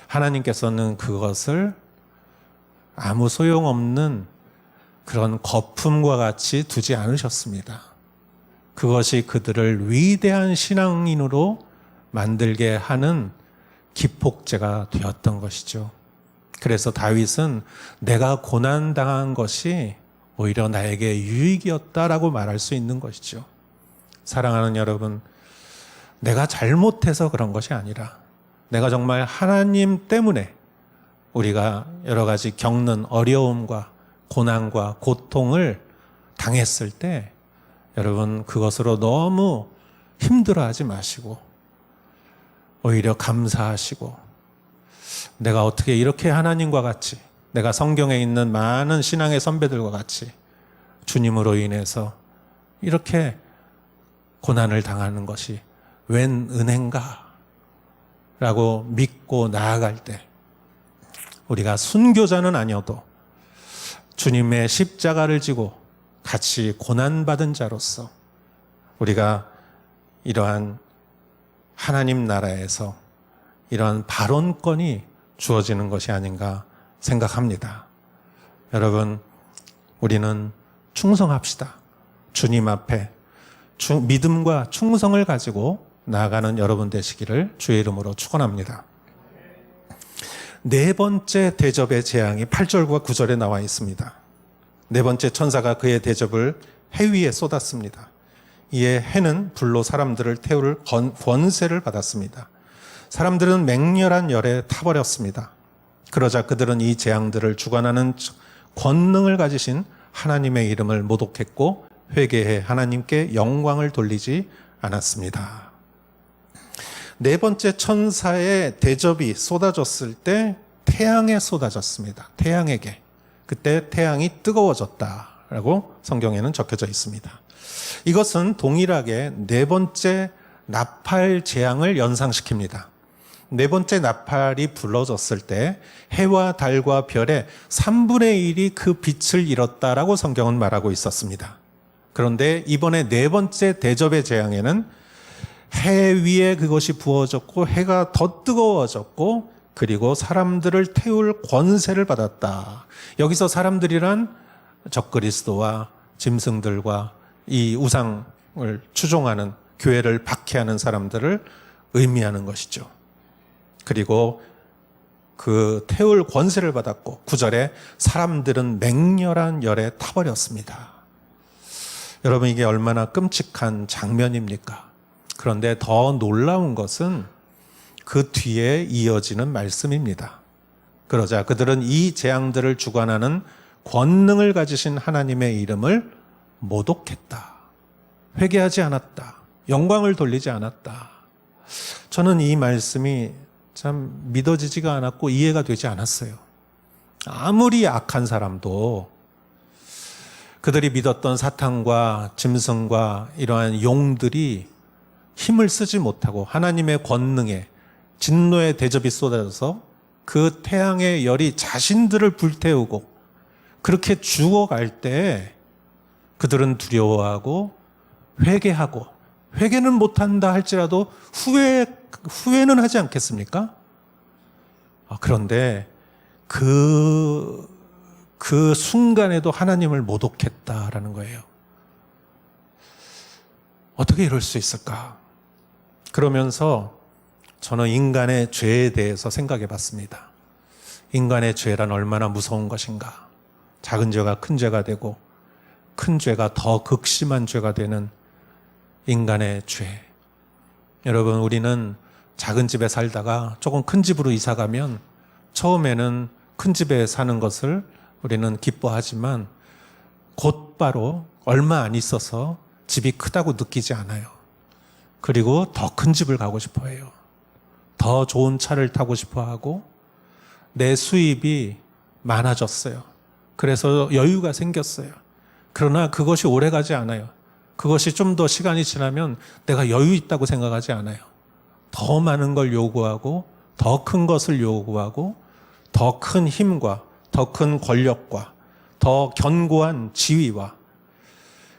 하나님께서는 그것을 아무 소용없는 그런 거품과 같이 두지 않으셨습니다. 그것이 그들을 위대한 신앙인으로 만들게 하는 기폭제가 되었던 것이죠. 그래서 다윗은 내가 고난당한 것이 오히려 나에게 유익이었다라고 말할 수 있는 것이죠. 사랑하는 여러분, 내가 잘못해서 그런 것이 아니라 내가 정말 하나님 때문에 우리가 여러 가지 겪는 어려움과 고난과 고통을 당했을 때 여러분 그것으로 너무 힘들어하지 마시고 오히려 감사하시고 내가 어떻게 이렇게 하나님과 같이 내가 성경에 있는 많은 신앙의 선배들과 같이 주님으로 인해서 이렇게 고난을 당하는 것이 웬 은혜인가 라고 믿고 나아갈 때 우리가 순교자는 아니어도 주님의 십자가를 지고 같이 고난받은 자로서 우리가 이러한 하나님 나라에서 이러한 발언권이 주어지는 것이 아닌가 생각합니다. 여러분, 우리는 충성합시다. 주님 앞에 믿음과 충성을 가지고 나아가는 여러분 되시기를 주의 이름으로 축원합니다. 네 번째 대접의 재앙이 8절과 9절에 나와 있습니다. 네 번째 천사가 그의 대접을 해 위에 쏟았습니다. 이에 해는 불로 사람들을 태울 권세를 받았습니다. 사람들은 맹렬한 열에 타버렸습니다. 그러자 그들은 이 재앙들을 주관하는 권능을 가지신 하나님의 이름을 모독했고 회개해 하나님께 영광을 돌리지 않았습니다. 네 번째 천사의 대접이 쏟아졌을 때 태양에 쏟아졌습니다. 태양에게. 그때 태양이 뜨거워졌다라고 성경에는 적혀져 있습니다. 이것은 동일하게 네 번째 나팔 재앙을 연상시킵니다. 네 번째 나팔이 불러졌을 때 해와 달과 별의 3분의 1이 그 빛을 잃었다라고 성경은 말하고 있었습니다. 그런데 이번에 네 번째 대접의 재앙에는 해 위에 그것이 부어졌고 해가 더 뜨거워졌고 그리고 사람들을 태울 권세를 받았다. 여기서 사람들이란 적그리스도와 짐승들과 이 우상을 추종하는 교회를 박해하는 사람들을 의미하는 것이죠. 그리고 그 태울 권세를 받았고 9절에 사람들은 맹렬한 열에 타버렸습니다. 여러분 이게 얼마나 끔찍한 장면입니까? 그런데 더 놀라운 것은 그 뒤에 이어지는 말씀입니다. 그러자 그들은 이 재앙들을 주관하는 권능을 가지신 하나님의 이름을 모독했다. 회개하지 않았다. 영광을 돌리지 않았다. 저는 이 말씀이 참 믿어지지가 않았고 이해가 되지 않았어요. 아무리 악한 사람도 그들이 믿었던 사탄과 짐승과 이러한 용들이 힘을 쓰지 못하고 하나님의 권능에 진노의 대접이 쏟아져서 그 태양의 열이 자신들을 불태우고 그렇게 죽어갈 때 그들은 두려워하고 회개하고 회개는 못한다 할지라도 후회는 하지 않겠습니까? 그런데 그 순간에도 하나님을 모독했다라는 거예요. 어떻게 이럴 수 있을까? 그러면서 저는 인간의 죄에 대해서 생각해 봤습니다. 인간의 죄란 얼마나 무서운 것인가. 작은 죄가 큰 죄가 되고 큰 죄가 더 극심한 죄가 되는 인간의 죄. 여러분, 우리는 작은 집에 살다가 조금 큰 집으로 이사 가면 처음에는 큰 집에 사는 것을 우리는 기뻐하지만 곧바로 얼마 안 있어서 집이 크다고 느끼지 않아요. 그리고 더 큰 집을 가고 싶어 해요. 더 좋은 차를 타고 싶어 하고 내 수입이 많아졌어요. 그래서 여유가 생겼어요. 그러나 그것이 오래가지 않아요. 그것이 좀 더 시간이 지나면 내가 여유 있다고 생각하지 않아요. 더 많은 걸 요구하고 더 큰 것을 요구하고 더 큰 힘과 더 큰 권력과 더 견고한 지위와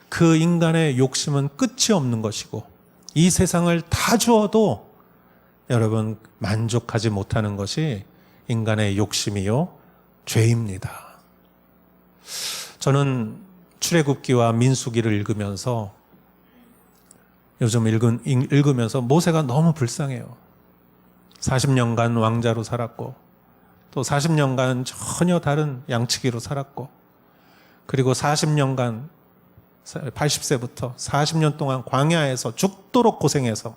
그 인간의 욕심은 끝이 없는 것이고 이 세상을 다 주어도 여러분 만족하지 못하는 것이 인간의 욕심이요 죄입니다. 저는 출애굽기와 민수기를 읽으면서 요즘 읽으면서 모세가 너무 불쌍해요. 40년간 왕자로 살았고 또 40년간 전혀 다른 양치기로 살았고 그리고 40년간 80세부터 40년 동안 광야에서 죽도록 고생해서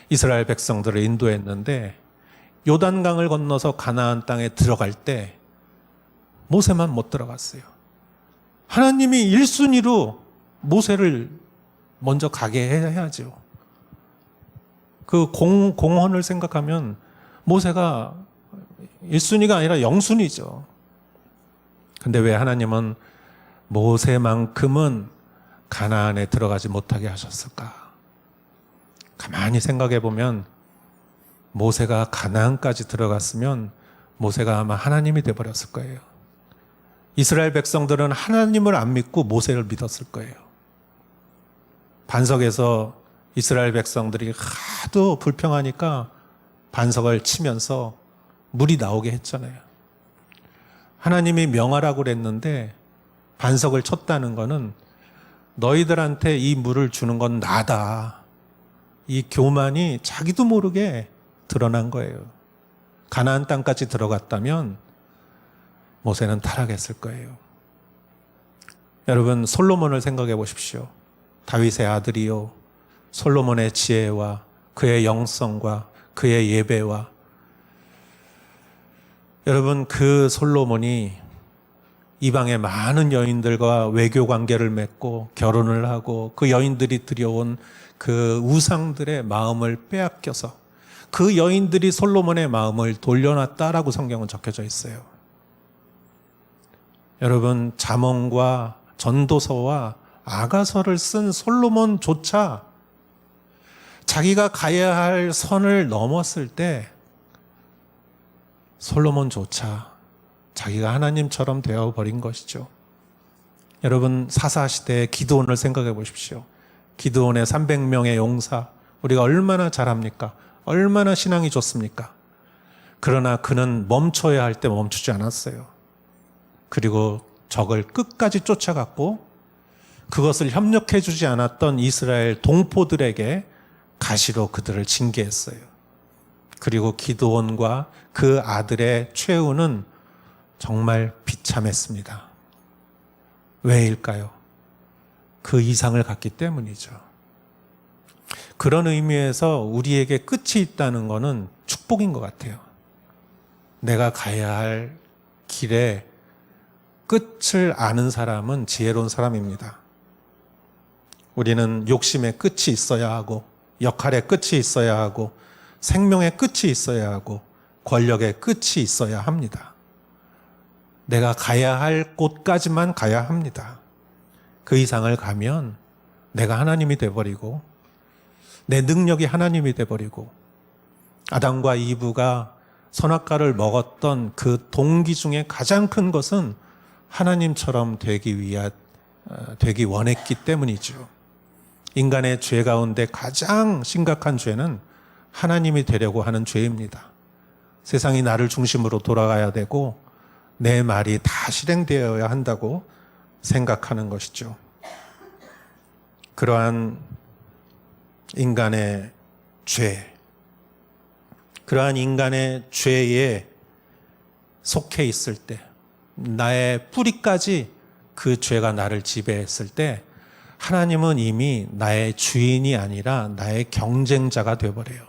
이스라엘 백성들을 인도했는데 요단강을 건너서 가나안 땅에 들어갈 때 모세만 못 들어갔어요. 하나님이 1순위로 모세를 먼저 가게 해야죠. 그 공헌을 생각하면 모세가 1순위가 아니라 0순위죠. 근데 왜 하나님은 모세만큼은 가나안에 들어가지 못하게 하셨을까? 가만히 생각해 보면 모세가 가나안까지 들어갔으면 모세가 아마 하나님이 되어버렸을 거예요. 이스라엘 백성들은 하나님을 안 믿고 모세를 믿었을 거예요. 반석에서 이스라엘 백성들이 하도 불평하니까 반석을 치면서 물이 나오게 했잖아요. 하나님이 명하라고 그랬는데 반석을 쳤다는 거는 너희들한테 이 물을 주는 건 나다. 이 교만이 자기도 모르게 드러난 거예요. 가나안 땅까지 들어갔다면 모세는 타락했을 거예요. 여러분 솔로몬을 생각해 보십시오. 다윗의 아들이요. 솔로몬의 지혜와 그의 영성과 그의 예배와 여러분 그 솔로몬이 이방의 많은 여인들과 외교 관계를 맺고 결혼을 하고 그 여인들이 들여온 그 우상들의 마음을 빼앗겨서 그 여인들이 솔로몬의 마음을 돌려놨다라고 성경은 적혀져 있어요. 여러분 잠언과 전도서와 아가서를 쓴 솔로몬조차 자기가 가야 할 선을 넘었을 때 솔로몬조차 자기가 하나님처럼 되어버린 것이죠. 여러분 사사시대의 기드온을 생각해 보십시오. 기드온의 300명의 용사 우리가 얼마나 잘합니까? 얼마나 신앙이 좋습니까? 그러나 그는 멈춰야 할 때 멈추지 않았어요. 그리고 적을 끝까지 쫓아갔고 그것을 협력해 주지 않았던 이스라엘 동포들에게 가시로 그들을 징계했어요. 그리고 기드온과 그 아들의 최후는 정말 비참했습니다. 왜일까요? 그 이상을 갖기 때문이죠. 그런 의미에서 우리에게 끝이 있다는 것은 축복인 것 같아요. 내가 가야 할 길에 끝을 아는 사람은 지혜로운 사람입니다. 우리는 욕심의 끝이 있어야 하고 역할의 끝이 있어야 하고 생명의 끝이 있어야 하고 권력의 끝이 있어야 합니다. 내가 가야 할 곳까지만 가야 합니다. 그 이상을 가면 내가 하나님이 돼버리고 내 능력이 하나님이 돼버리고 아담과 이브가 선악과를 먹었던 그 동기 중에 가장 큰 것은 하나님처럼 되기 원했기 때문이죠. 인간의 죄 가운데 가장 심각한 죄는 하나님이 되려고 하는 죄입니다. 세상이 나를 중심으로 돌아가야 되고 내 말이 다 실행되어야 한다고 생각하는 것이죠. 그러한 인간의 죄, 그러한 인간의 죄에 속해 있을 때, 나의 뿌리까지 그 죄가 나를 지배했을 때 하나님은 이미 나의 주인이 아니라 나의 경쟁자가 되어버려요.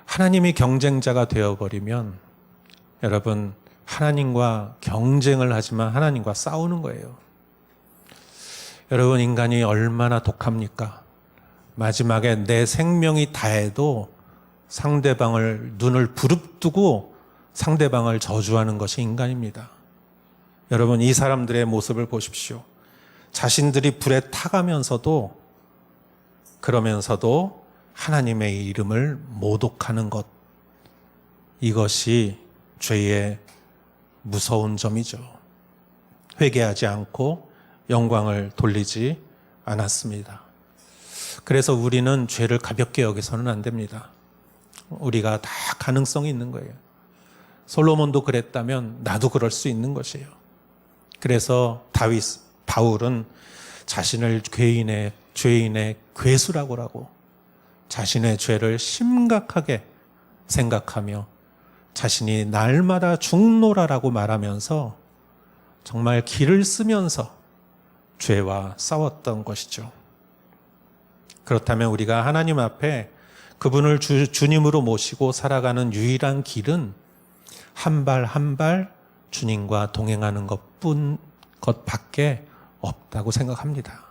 하나님이 경쟁자가 되어버리면 여러분 하나님과 경쟁을 하지만 하나님과 싸우는 거예요. 여러분 인간이 얼마나 독합니까? 마지막에 내 생명이 다해도 상대방을 눈을 부릅뜨고 상대방을 저주하는 것이 인간입니다. 여러분, 이 사람들의 모습을 보십시오. 자신들이 불에 타가면서도 그러면서도 하나님의 이름을 모독하는 것, 이것이 죄의 무서운 점이죠. 회개하지 않고 영광을 돌리지 않았습니다. 그래서 우리는 죄를 가볍게 여기서는 안 됩니다. 우리가 다 가능성이 있는 거예요. 솔로몬도 그랬다면 나도 그럴 수 있는 것이에요. 그래서 바울은 자신을 죄인의 괴수라고 하고 자신의 죄를 심각하게 생각하며 자신이 날마다 죽노라라고 말하면서 정말 기를 쓰면서 죄와 싸웠던 것이죠. 그렇다면 우리가 하나님 앞에 그분을 주님으로 모시고 살아가는 유일한 길은 한 발 한 발 주님과 동행하는 것밖에 없다고 생각합니다.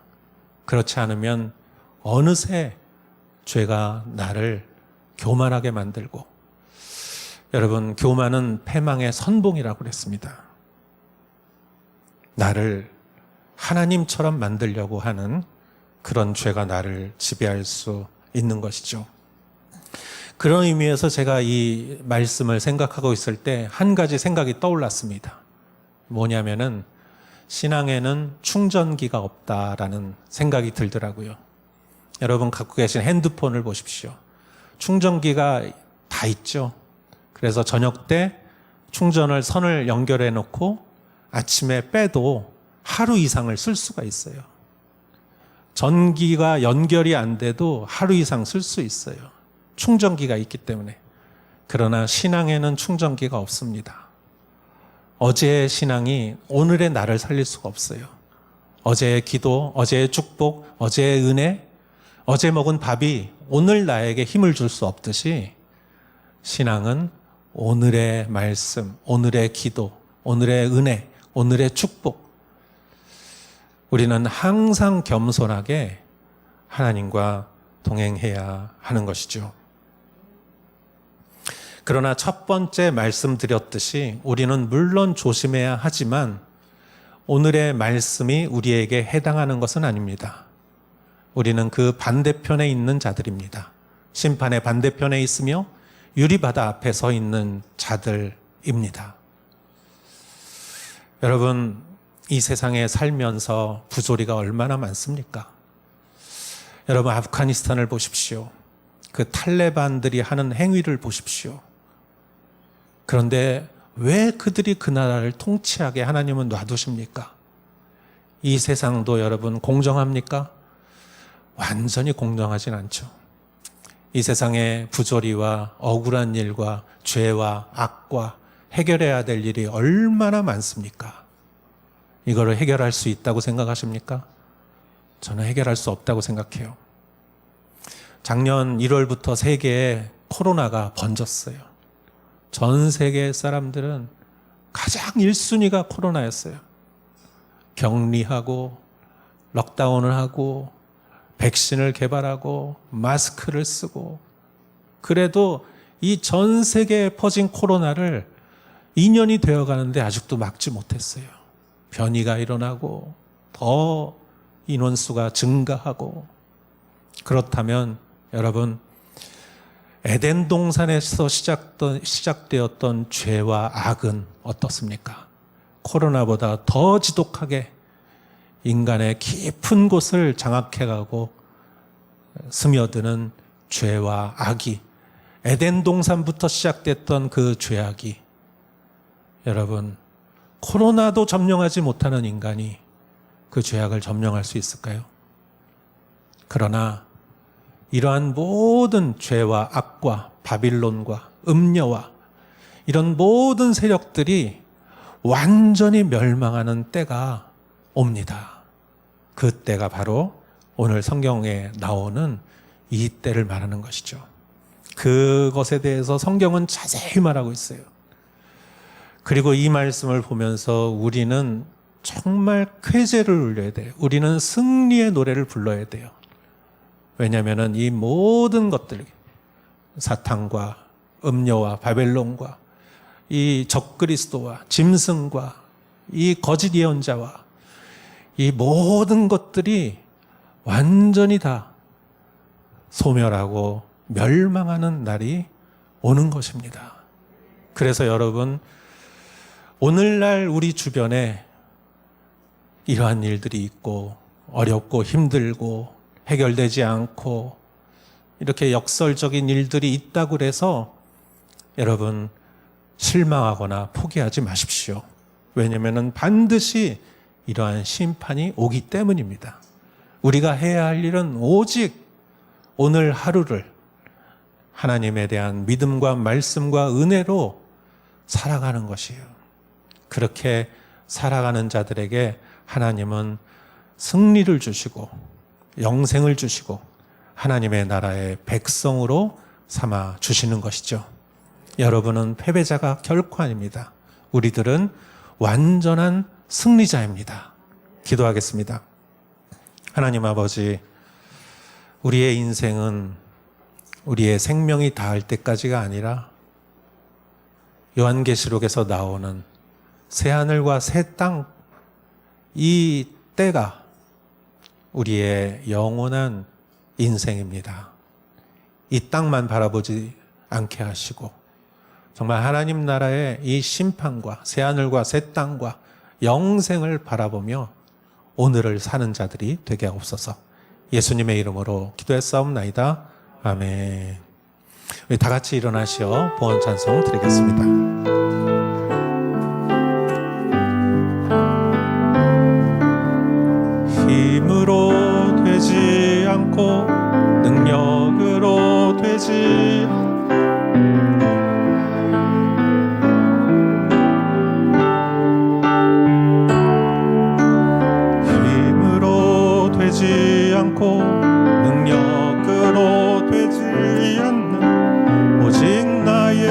그렇지 않으면 어느새 죄가 나를 교만하게 만들고, 여러분, 교만은 패망의 선봉이라고 그랬습니다. 나를 하나님처럼 만들려고 하는 그런 죄가 나를 지배할 수 있는 것이죠. 그런 의미에서 제가 이 말씀을 생각하고 있을 때 한 가지 생각이 떠올랐습니다. 뭐냐면은 신앙에는 충전기가 없다라는 생각이 들더라고요. 여러분 갖고 계신 핸드폰을 보십시오. 충전기가 다 있죠. 그래서 저녁 때 선을 연결해 놓고 아침에 빼도 하루 이상을 쓸 수가 있어요. 전기가 연결이 안 돼도 하루 이상 쓸 수 있어요. 충전기가 있기 때문에. 그러나 신앙에는 충전기가 없습니다. 어제의 신앙이 오늘의 나를 살릴 수가 없어요. 어제의 기도, 어제의 축복, 어제의 은혜, 어제 먹은 밥이 오늘 나에게 힘을 줄 수 없듯이 신앙은 오늘의 말씀, 오늘의 기도, 오늘의 은혜, 오늘의 축복, 우리는 항상 겸손하게 하나님과 동행해야 하는 것이죠. 그러나 첫 번째 말씀드렸듯이 우리는 물론 조심해야 하지만 오늘의 말씀이 우리에게 해당하는 것은 아닙니다. 우리는 그 반대편에 있는 자들입니다. 심판의 반대편에 있으며 유리바다 앞에 서 있는 자들입니다. 여러분, 이 세상에 살면서 부조리가 얼마나 많습니까? 여러분, 아프가니스탄을 보십시오. 그 탈레반들이 하는 행위를 보십시오. 그런데 왜 그들이 그 나라를 통치하게 하나님은 놔두십니까? 이 세상도 여러분 공정합니까? 완전히 공정하진 않죠. 이 세상의 부조리와 억울한 일과 죄와 악과 해결해야 될 일이 얼마나 많습니까? 이거를 해결할 수 있다고 생각하십니까? 저는 해결할 수 없다고 생각해요. 작년 1월부터 세계에 코로나가 번졌어요. 전 세계 사람들은 가장 1순위가 코로나였어요. 격리하고 록다운을 하고 백신을 개발하고 마스크를 쓰고, 그래도 이 전 세계에 퍼진 코로나를 2년이 되어 가는데 아직도 막지 못했어요. 변이가 일어나고 더 인원수가 증가하고. 그렇다면 여러분, 에덴 동산에서 시작되었던 죄와 악은 어떻습니까? 코로나보다 더 지독하게 인간의 깊은 곳을 장악해가고 스며드는 죄와 악이, 에덴 동산부터 시작됐던 그 죄악이, 여러분, 코로나도 점령하지 못하는 인간이 그 죄악을 점령할 수 있을까요? 그러나 이러한 모든 죄와 악과 바빌론과 음녀와 이런 모든 세력들이 완전히 멸망하는 때가 옵니다. 그 때가 바로 오늘 성경에 나오는 이 때를 말하는 것이죠. 그것에 대해서 성경은 자세히 말하고 있어요. 그리고 이 말씀을 보면서 우리는 정말 쾌제를 울려야 돼요. 우리는 승리의 노래를 불러야 돼요. 왜냐하면 이 모든 것들, 사탄과 음녀와 바벨론과 이 적그리스도와 짐승과 이 거짓 예언자와 이 모든 것들이 완전히 다 소멸하고 멸망하는 날이 오는 것입니다. 그래서 여러분, 오늘날 우리 주변에 이러한 일들이 있고 어렵고 힘들고 해결되지 않고 이렇게 역설적인 일들이 있다고 해서 여러분 실망하거나 포기하지 마십시오. 왜냐하면 반드시 이러한 심판이 오기 때문입니다. 우리가 해야 할 일은 오직 오늘 하루를 하나님에 대한 믿음과 말씀과 은혜로 살아가는 것이에요. 그렇게 살아가는 자들에게 하나님은 승리를 주시고 영생을 주시고 하나님의 나라의 백성으로 삼아 주시는 것이죠. 여러분은 패배자가 결코 아닙니다. 우리들은 완전한 승리자입니다. 기도하겠습니다. 하나님 아버지, 우리의 인생은 우리의 생명이 닿을 때까지가 아니라 요한계시록에서 나오는 새하늘과 새 땅, 이 때가 우리의 영원한 인생입니다. 이 땅만 바라보지 않게 하시고 정말 하나님 나라의 이 심판과 새하늘과 새 땅과 영생을 바라보며 오늘을 사는 자들이 되게 하옵소서. 예수님의 이름으로 기도했사옵나이다. 아멘. 우리 다 같이 일어나시어 보원 찬송 드리겠습니다. 힘으로 되지 않고 능력으로 되지 힘으로 되지 않고 능력으로 되지 않는 오직 나의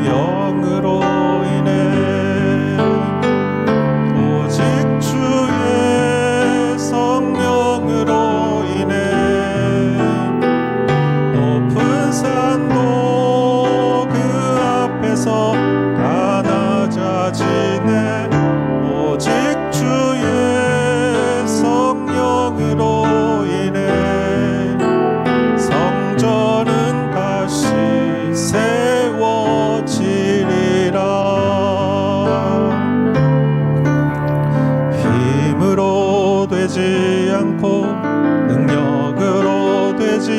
영으로 인해 오직 주의 성령으로 인해 높은 산도 그 앞에서 다 낮아지네 오직 주의 성령으로 인해 성전은 다시 세워지리라. 힘으로 되지 않고 능력으로 되지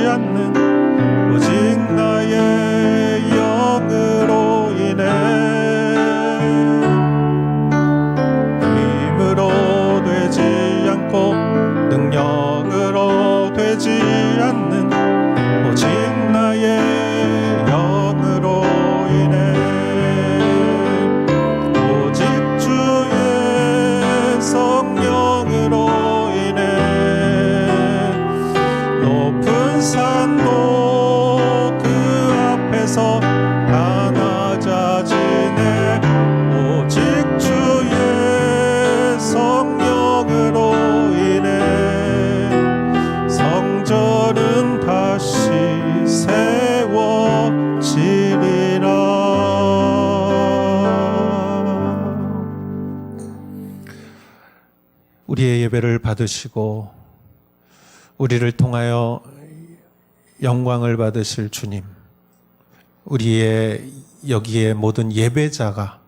않는 오직 나의 영으로 인해 힘으로 되지 않고 능력으로 되지 않는 오직 나의 영으로 인해 오직 주의 성령으로 인해 높은 산도 그 앞에서 다 낮아지네 오직 주의 성령으로 인해 성전은 다시 세워지리라. 우리의 예배를 받으시고 우리를 통하여 영광을 받으실 주님, 우리의 여기에 모든 예배자가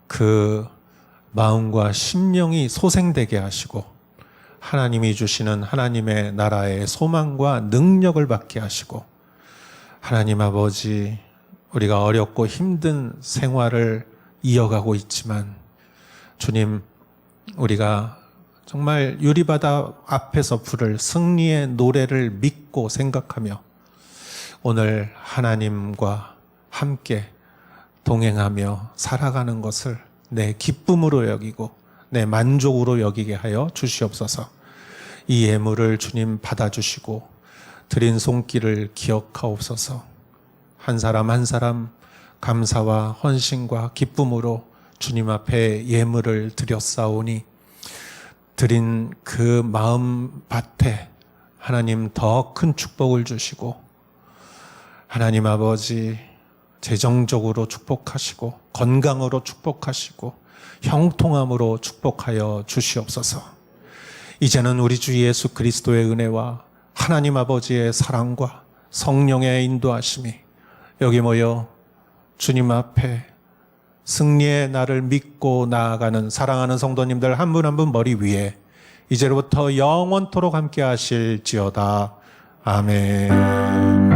그 마음과 심령이 소생되게 하시고 하나님이 주시는 하나님의 나라의 소망과 능력을 받게 하시고 하나님 아버지, 우리가 어렵고 힘든 생활을 이어가고 있지만 주님, 우리가 정말 유리바다 앞에서 부를 승리의 노래를 믿고 생각하며 오늘 하나님과 함께 동행하며 살아가는 것을 내 기쁨으로 여기고 내 만족으로 여기게 하여 주시옵소서. 이 예물을 주님 받아주시고 드린 손길을 기억하옵소서. 한 사람 한 사람 감사와 헌신과 기쁨으로 주님 앞에 예물을 드렸사오니 드린 그 마음 밭에 하나님 더 큰 축복을 주시고 하나님 아버지 재정적으로 축복하시고 건강으로 축복하시고 형통함으로 축복하여 주시옵소서. 이제는 우리 주 예수 그리스도의 은혜와 하나님 아버지의 사랑과 성령의 인도하심이 여기 모여 주님 앞에 승리의 날을 믿고 나아가는 사랑하는 성도님들 한 분 한 분 머리 위에 이제로부터 영원토록 함께 하실지어다. 아멘.